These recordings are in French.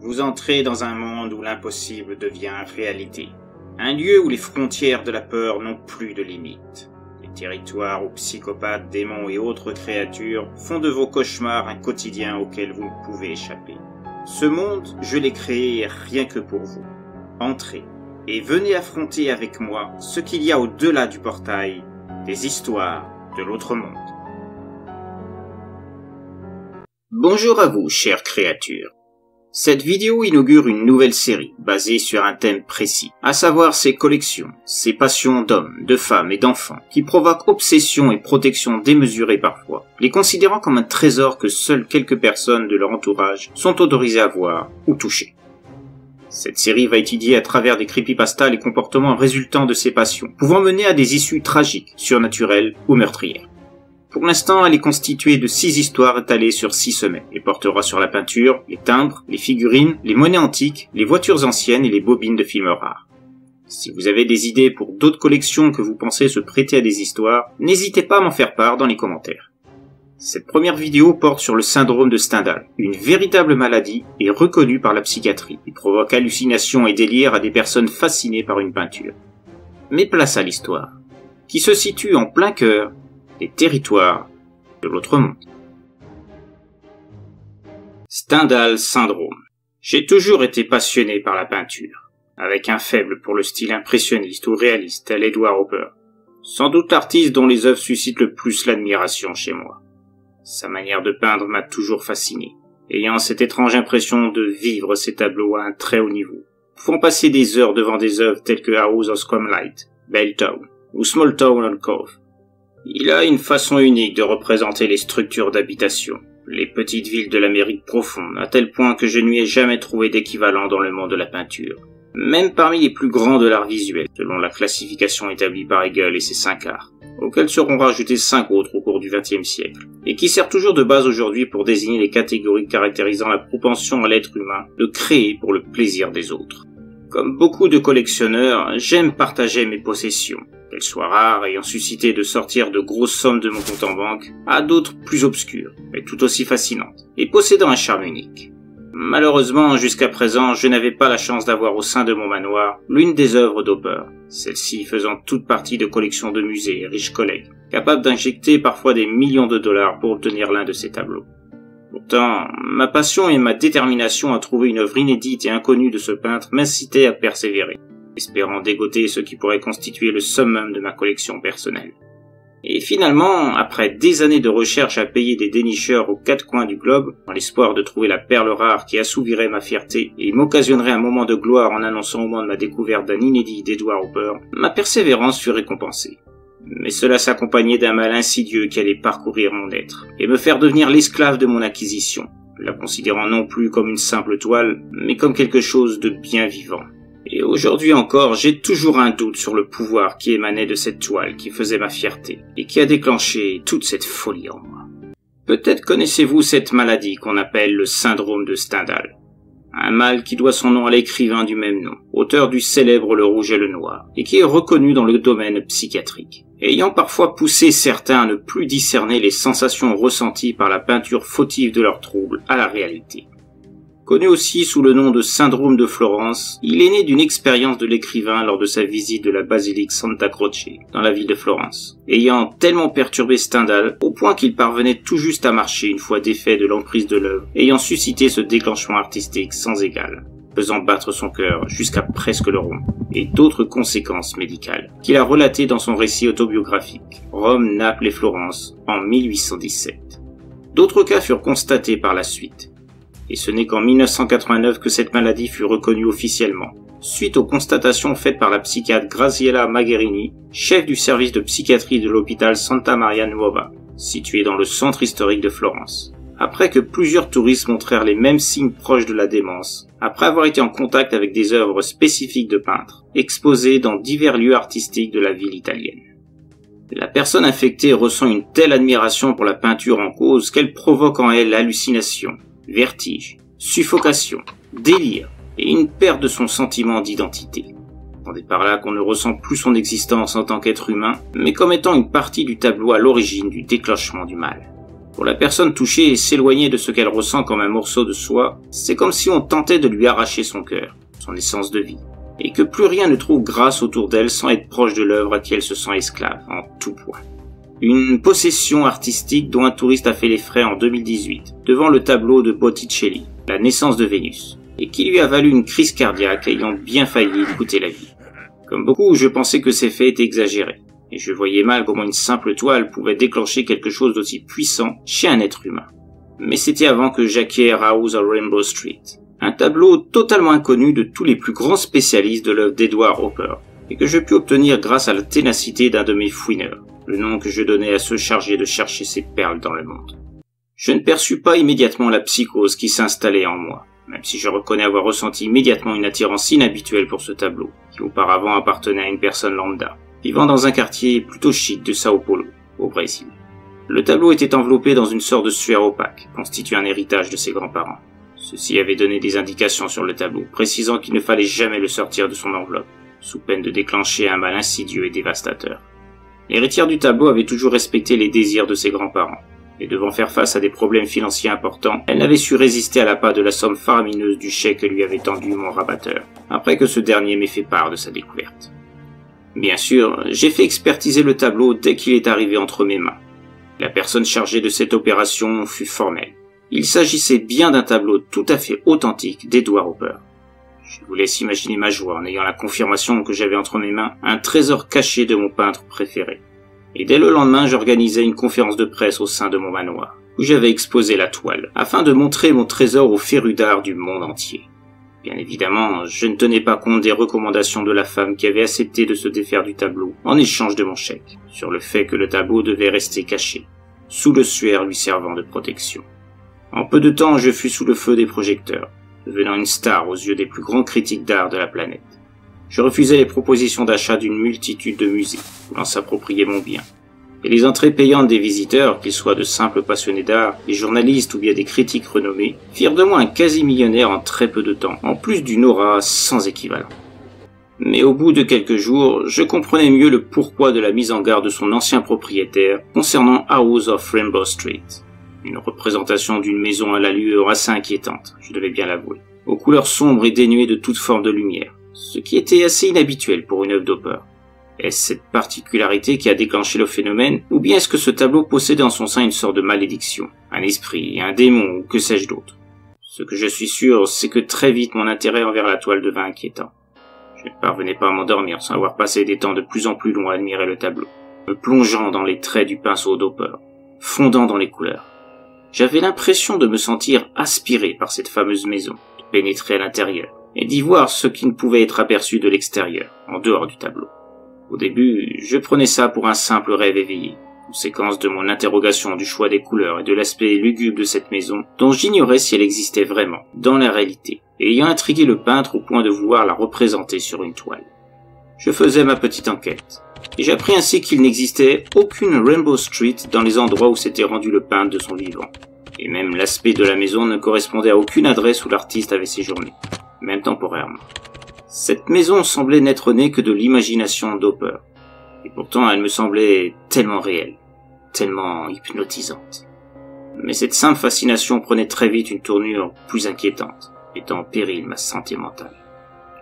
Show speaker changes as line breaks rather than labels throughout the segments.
Vous entrez dans un monde où l'impossible devient réalité. Un lieu où les frontières de la peur n'ont plus de limites. Les territoires où psychopathes, démons et autres créatures font de vos cauchemars un quotidien auquel vous ne pouvez échapper. Ce monde, je l'ai créé rien que pour vous. Entrez et venez affronter avec moi ce qu'il y a au-delà du portail, des histoires de l'autre monde. Bonjour à vous, chères créatures. Cette vidéo inaugure une nouvelle série, basée sur un thème précis, à savoir ces collections, ces passions d'hommes, de femmes et d'enfants, qui provoquent obsession et protection démesurée parfois, les considérant comme un trésor que seules quelques personnes de leur entourage sont autorisées à voir ou toucher. Cette série va étudier à travers des creepypastas les comportements résultant de ces passions, pouvant mener à des issues tragiques, surnaturelles ou meurtrières. Pour l'instant, elle est constituée de 6 histoires étalées sur 6 semaines et portera sur la peinture, les timbres, les figurines, les monnaies antiques, les voitures anciennes et les bobines de films rares. Si vous avez des idées pour d'autres collections que vous pensez se prêter à des histoires, n'hésitez pas à m'en faire part dans les commentaires. Cette première vidéo porte sur le syndrome de Stendhal, une véritable maladie et reconnue par la psychiatrie, qui provoque hallucinations et délires à des personnes fascinées par une peinture. Mais place à l'histoire, qui se situe en plein cœur des territoires de l'autre monde. Stendhal syndrome. J'ai toujours été passionné par la peinture, avec un faible pour le style impressionniste ou réaliste tel Edward Hopper. Sans doute l'artiste dont les œuvres suscitent le plus l'admiration chez moi. Sa manière de peindre m'a toujours fasciné, ayant cette étrange impression de vivre ses tableaux à un très haut niveau, pouvant passer des heures devant des œuvres telles que House of Scumlight, Belltown ou Small Town on Cove. Il a une façon unique de représenter les structures d'habitation, les petites villes de l'Amérique profonde, à tel point que je n'y ai jamais trouvé d'équivalent dans le monde de la peinture. Même parmi les plus grands de l'art visuel, selon la classification établie par Hegel et ses 5 arts, auxquels seront rajoutés 5 autres au cours du XXe siècle, et qui sert toujours de base aujourd'hui pour désigner les catégories caractérisant la propension à l'être humain de créer pour le plaisir des autres. Comme beaucoup de collectionneurs, j'aime partager mes possessions, qu'elles soient rares ayant suscité de sortir de grosses sommes de mon compte en banque, à d'autres plus obscures, mais tout aussi fascinantes, et possédant un charme unique. Malheureusement, jusqu'à présent, je n'avais pas la chance d'avoir au sein de mon manoir l'une des œuvres d'Hopper, celle-ci faisant toute partie de collections de musées et riches collègues, capables d'injecter parfois des millions de dollars pour obtenir l'un de ces tableaux. Pourtant, ma passion et ma détermination à trouver une œuvre inédite et inconnue de ce peintre m'incitaient à persévérer, espérant dégoter ce qui pourrait constituer le summum de ma collection personnelle. Et finalement, après des années de recherche à payer des dénicheurs aux 4 coins du globe, dans l'espoir de trouver la perle rare qui assouvirait ma fierté et m'occasionnerait un moment de gloire en annonçant au monde ma découverte d'un inédit d'Edward Hopper, ma persévérance fut récompensée. Mais cela s'accompagnait d'un mal insidieux qui allait parcourir mon être, et me faire devenir l'esclave de mon acquisition, la considérant non plus comme une simple toile, mais comme quelque chose de bien vivant. Et aujourd'hui encore, j'ai toujours un doute sur le pouvoir qui émanait de cette toile qui faisait ma fierté, et qui a déclenché toute cette folie en moi. Peut-être connaissez-vous cette maladie qu'on appelle le syndrome de Stendhal. Un mal qui doit son nom à l'écrivain du même nom, auteur du célèbre Le Rouge et le Noir, et qui est reconnu dans le domaine psychiatrique, ayant parfois poussé certains à ne plus discerner les sensations ressenties par la peinture fautive de leurs troubles à la réalité. Connu aussi sous le nom de syndrome de Florence, il est né d'une expérience de l'écrivain lors de sa visite de la basilique Santa Croce, dans la ville de Florence, ayant tellement perturbé Stendhal au point qu'il parvenait tout juste à marcher une fois défait de l'emprise de l'œuvre, ayant suscité ce déclenchement artistique sans égal, faisant battre son cœur jusqu'à presque le rompre, et d'autres conséquences médicales, qu'il a relatées dans son récit autobiographique, Rome, Naples et Florence, en 1817. D'autres cas furent constatés par la suite, et ce n'est qu'en 1989 que cette maladie fut reconnue officiellement, suite aux constatations faites par la psychiatre Graziella Magherini, chef du service de psychiatrie de l'hôpital Santa Maria Nuova, situé dans le centre historique de Florence. Après que plusieurs touristes montrèrent les mêmes signes proches de la démence, après avoir été en contact avec des œuvres spécifiques de peintres, exposées dans divers lieux artistiques de la ville italienne. La personne infectée ressent une telle admiration pour la peinture en cause qu'elle provoque en elle hallucination, vertige, suffocation, délire et une perte de son sentiment d'identité. Entendez par là qu'on ne ressent plus son existence en tant qu'être humain, mais comme étant une partie du tableau à l'origine du déclenchement du mal. Pour la personne touchée, s'éloigner de ce qu'elle ressent comme un morceau de soi, c'est comme si on tentait de lui arracher son cœur, son essence de vie, et que plus rien ne trouve grâce autour d'elle sans être proche de l'œuvre à qui elle se sent esclave, en tout point. Une possession artistique dont un touriste a fait les frais en 2018, devant le tableau de Botticelli, La naissance de Vénus, et qui lui a valu une crise cardiaque ayant bien failli lui coûter la vie. Comme beaucoup, je pensais que ces faits étaient exagérés, et je voyais mal comment une simple toile pouvait déclencher quelque chose d'aussi puissant chez un être humain. Mais c'était avant que j'acquière House of Rainbow Street, un tableau totalement inconnu de tous les plus grands spécialistes de l'œuvre d'Edward Hopper, et que je pus obtenir grâce à la ténacité d'un de mes fouineurs, le nom que je donnais à ceux chargés de chercher ces perles dans le monde. Je ne perçus pas immédiatement la psychose qui s'installait en moi, même si je reconnais avoir ressenti immédiatement une attirance inhabituelle pour ce tableau, qui auparavant appartenait à une personne lambda, vivant dans un quartier plutôt chic de Sao Paulo, au Brésil. Le tableau était enveloppé dans une sorte de suaire opaque, constituant un héritage de ses grands-parents. Ceux-ci avaient donné des indications sur le tableau, précisant qu'il ne fallait jamais le sortir de son enveloppe, sous peine de déclencher un mal insidieux et dévastateur. L'héritière du tableau avait toujours respecté les désirs de ses grands-parents, et devant faire face à des problèmes financiers importants, elle n'avait su résister à l'appât de la somme faramineuse du chèque que lui avait tendu mon rabatteur, après que ce dernier m'ait fait part de sa découverte. Bien sûr, j'ai fait expertiser le tableau dès qu'il est arrivé entre mes mains. La personne chargée de cette opération fut formelle. Il s'agissait bien d'un tableau tout à fait authentique d'Edward Hopper. Je vous laisse imaginer ma joie en ayant la confirmation que j'avais entre mes mains un trésor caché de mon peintre préféré. Et dès le lendemain, j'organisai une conférence de presse au sein de mon manoir, où j'avais exposé la toile, afin de montrer mon trésor aux férus d'art du monde entier. Bien évidemment, je ne tenais pas compte des recommandations de la femme qui avait accepté de se défaire du tableau en échange de mon chèque, sur le fait que le tableau devait rester caché, sous le suaire lui servant de protection. En peu de temps, je fus sous le feu des projecteurs, devenant une star aux yeux des plus grands critiques d'art de la planète. Je refusais les propositions d'achat d'une multitude de musées, voulant s'approprier mon bien. Et les entrées payantes des visiteurs, qu'ils soient de simples passionnés d'art, des journalistes ou bien des critiques renommés, firent de moi un quasi-millionnaire en très peu de temps, en plus d'une aura sans équivalent. Mais au bout de quelques jours, je comprenais mieux le pourquoi de la mise en garde de son ancien propriétaire concernant House of Rainbow Street. Une représentation d'une maison à l'allure assez inquiétante, je devais bien l'avouer, aux couleurs sombres et dénuées de toute forme de lumière, ce qui était assez inhabituel pour une œuvre d'Hopper. Est-ce cette particularité qui a déclenché le phénomène, ou bien est-ce que ce tableau possédait en son sein une sorte de malédiction, un esprit, un démon, ou que sais-je d'autre? Ce que je suis sûr, c'est que très vite mon intérêt envers la toile devint inquiétant. Je ne parvenais pas à m'endormir sans avoir passé des temps de plus en plus longs à admirer le tableau, me plongeant dans les traits du pinceau d'Hopper, fondant dans les couleurs. J'avais l'impression de me sentir aspiré par cette fameuse maison, de pénétrer à l'intérieur, et d'y voir ce qui ne pouvait être aperçu de l'extérieur, en dehors du tableau. Au début, je prenais ça pour un simple rêve éveillé, conséquence de mon interrogation du choix des couleurs et de l'aspect lugubre de cette maison, dont j'ignorais si elle existait vraiment, dans la réalité, et ayant intrigué le peintre au point de vouloir la représenter sur une toile. Je faisais ma petite enquête, et j'appris ainsi qu'il n'existait aucune Rainbow Street dans les endroits où s'était rendu le peintre de son vivant. Et même l'aspect de la maison ne correspondait à aucune adresse où l'artiste avait séjourné, même temporairement. Cette maison semblait n'être née que de l'imagination d'Hopper, et pourtant elle me semblait tellement réelle, tellement hypnotisante. Mais cette simple fascination prenait très vite une tournure plus inquiétante, mettant en péril ma santé mentale.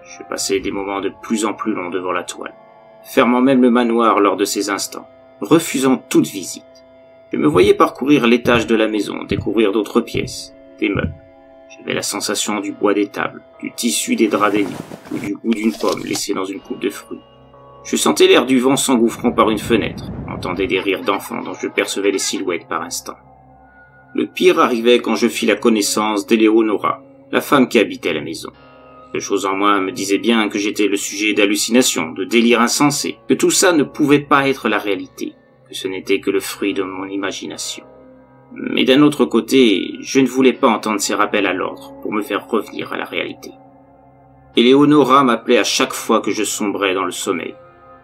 Je passais des moments de plus en plus longs devant la toile, fermant même le manoir lors de ces instants, refusant toute visite. Je me voyais parcourir l'étage de la maison, découvrir d'autres pièces, des meubles. J'avais la sensation du bois des tables, du tissu des draps des lits, ou du goût d'une pomme laissée dans une coupe de fruits. Je sentais l'air du vent s'engouffrant par une fenêtre, entendais des rires d'enfants dont je percevais les silhouettes par instants. Le pire arrivait quand je fis la connaissance d'Eleonora, la femme qui habitait la maison. Quelque chose en moi me disait bien que j'étais le sujet d'hallucinations, de délires insensés, que tout ça ne pouvait pas être la réalité, que ce n'était que le fruit de mon imagination. Mais d'un autre côté, je ne voulais pas entendre ces rappels à l'ordre pour me faire revenir à la réalité. Eleonora m'appelait à chaque fois que je sombrais dans le sommeil,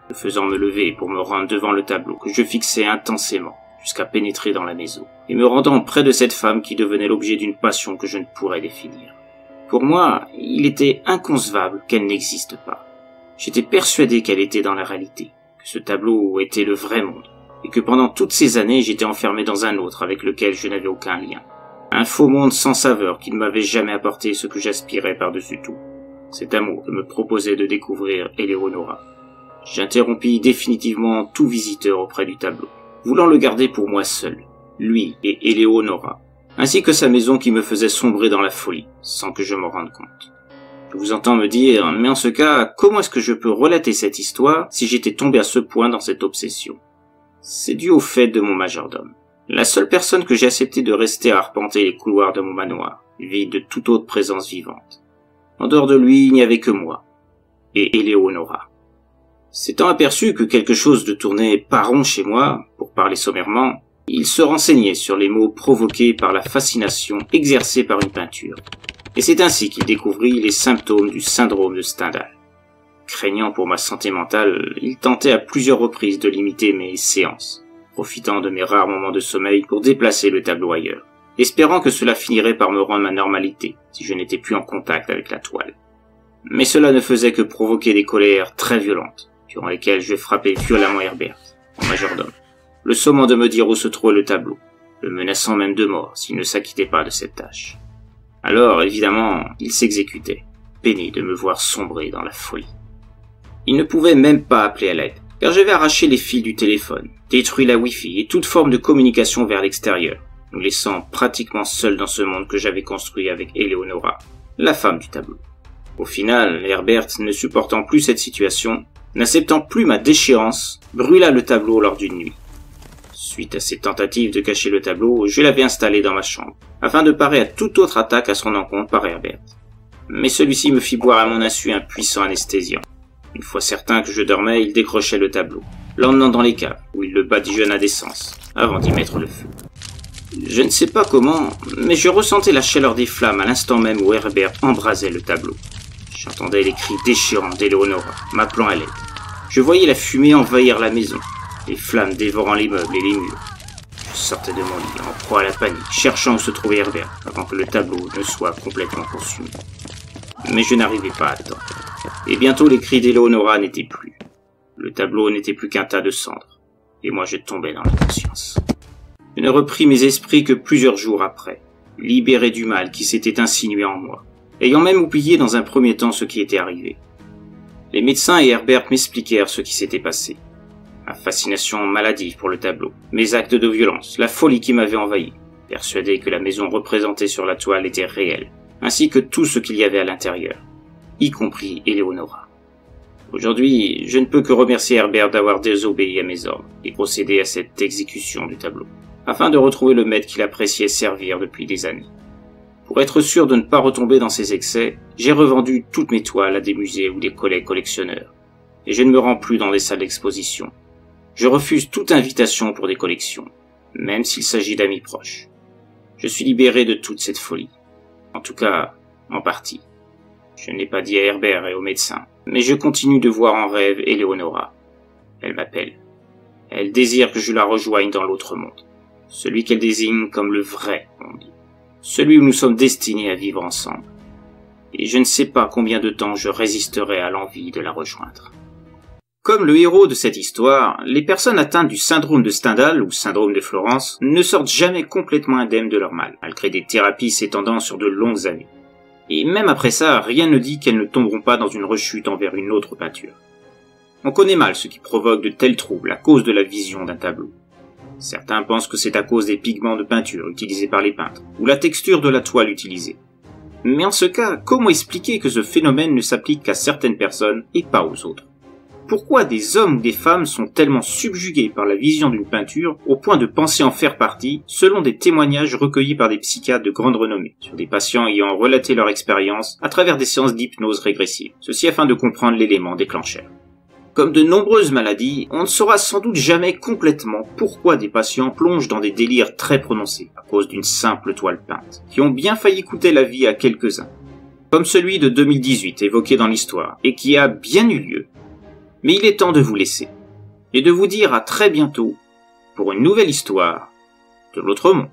me faisant me lever pour me rendre devant le tableau que je fixais intensément jusqu'à pénétrer dans la maison, et me rendant près de cette femme qui devenait l'objet d'une passion que je ne pourrais définir. Pour moi, il était inconcevable qu'elle n'existe pas. J'étais persuadé qu'elle était dans la réalité, que ce tableau était le vrai monde, et que pendant toutes ces années j'étais enfermé dans un autre avec lequel je n'avais aucun lien. Un faux monde sans saveur qui ne m'avait jamais apporté ce que j'aspirais par-dessus tout. Cet amour que me proposait de découvrir Eleonora. J'interrompis définitivement tout visiteur auprès du tableau, voulant le garder pour moi seul, lui et Eleonora, ainsi que sa maison qui me faisait sombrer dans la folie, sans que je m'en rende compte. Je vous entends me dire, mais en ce cas, comment est-ce que je peux relater cette histoire si j'étais tombé à ce point dans cette obsession? C'est dû au fait de mon majordome. La seule personne que j'ai accepté de rester à arpenter les couloirs de mon manoir, vide de toute autre présence vivante. En dehors de lui, il n'y avait que moi, et Eleonora. S'étant aperçu que quelque chose ne tournait pas rond chez moi, pour parler sommairement, il se renseignait sur les maux provoqués par la fascination exercée par une peinture. Et c'est ainsi qu'il découvrit les symptômes du syndrome de Stendhal. Craignant pour ma santé mentale, il tentait à plusieurs reprises de limiter mes séances, profitant de mes rares moments de sommeil pour déplacer le tableau ailleurs, espérant que cela finirait par me rendre ma normalité si je n'étais plus en contact avec la toile. Mais cela ne faisait que provoquer des colères très violentes, durant lesquelles je frappais violemment Herbert, mon majordome, le sommant de me dire où se trouvait le tableau, le menaçant même de mort s'il ne s'acquittait pas de cette tâche. Alors, évidemment, il s'exécutait, peiné de me voir sombrer dans la folie. Il ne pouvait même pas appeler à l'aide, car j'avais arraché les fils du téléphone, détruit la Wi-Fi et toute forme de communication vers l'extérieur, nous laissant pratiquement seuls dans ce monde que j'avais construit avec Eleonora, la femme du tableau. Au final, Herbert, ne supportant plus cette situation, n'acceptant plus ma déchéance, brûla le tableau lors d'une nuit. Suite à ses tentatives de cacher le tableau, je l'avais installé dans ma chambre, afin de parer à toute autre attaque à son encontre par Herbert. Mais celui-ci me fit boire à mon insu un puissant anesthésiant. Une fois certain que je dormais, il décrochait le tableau, l'emmenant dans les caves, où il le badigeonna d'essence, avant d'y mettre le feu. Je ne sais pas comment, mais je ressentais la chaleur des flammes à l'instant même où Herbert embrasait le tableau. J'entendais les cris déchirants d'Eleonora, m'appelant à l'aide. Je voyais la fumée envahir la maison, les flammes dévorant les meubles et les murs. Je sortais de mon lit, en proie à la panique, cherchant où se trouvait Herbert, avant que le tableau ne soit complètement consumé. Mais je n'arrivais pas à temps. Et bientôt les cris d'Eleonora n'étaient plus. Le tableau n'était plus qu'un tas de cendres, et moi je tombais dans l'inconscience. Je ne repris mes esprits que plusieurs jours après, libéré du mal qui s'était insinué en moi, ayant même oublié dans un premier temps ce qui était arrivé. Les médecins et Herbert m'expliquèrent ce qui s'était passé. Ma fascination maladive pour le tableau, mes actes de violence, la folie qui m'avait envahi, persuadé que la maison représentée sur la toile était réelle, ainsi que tout ce qu'il y avait à l'intérieur, y compris Eleonora. Aujourd'hui, je ne peux que remercier Herbert d'avoir désobéi à mes ordres et procédé à cette exécution du tableau, afin de retrouver le maître qu'il appréciait servir depuis des années. Pour être sûr de ne pas retomber dans ses excès, j'ai revendu toutes mes toiles à des musées ou des collègues collectionneurs, et je ne me rends plus dans des salles d'exposition. Je refuse toute invitation pour des collections, même s'il s'agit d'amis proches. Je suis libéré de toute cette folie. En tout cas, en partie. Je n'ai pas dit à Herbert et aux médecins, mais je continue de voir en rêve Eleonora. Elle m'appelle. Elle désire que je la rejoigne dans l'autre monde. Celui qu'elle désigne comme le vrai monde. Celui où nous sommes destinés à vivre ensemble. Et je ne sais pas combien de temps je résisterai à l'envie de la rejoindre. Comme le héros de cette histoire, les personnes atteintes du syndrome de Stendhal ou syndrome de Florence ne sortent jamais complètement indemnes de leur mal, malgré des thérapies s'étendant sur de longues années. Et même après ça, rien ne dit qu'elles ne tomberont pas dans une rechute envers une autre peinture. On connaît mal ce qui provoque de tels troubles à cause de la vision d'un tableau. Certains pensent que c'est à cause des pigments de peinture utilisés par les peintres, ou la texture de la toile utilisée. Mais en ce cas, comment expliquer que ce phénomène ne s'applique qu'à certaines personnes et pas aux autres? Pourquoi des hommes ou des femmes sont tellement subjugués par la vision d'une peinture au point de penser en faire partie, selon des témoignages recueillis par des psychiatres de grande renommée, sur des patients ayant relaté leur expérience à travers des séances d'hypnose régressive, ceci afin de comprendre l'élément déclencheur. Comme de nombreuses maladies, on ne saura sans doute jamais complètement pourquoi des patients plongent dans des délires très prononcés à cause d'une simple toile peinte, qui ont bien failli coûter la vie à quelques-uns, comme celui de 2018 évoqué dans l'histoire, et qui a bien eu lieu. Mais il est temps de vous laisser, et de vous dire à très bientôt pour une nouvelle histoire de l'autre monde.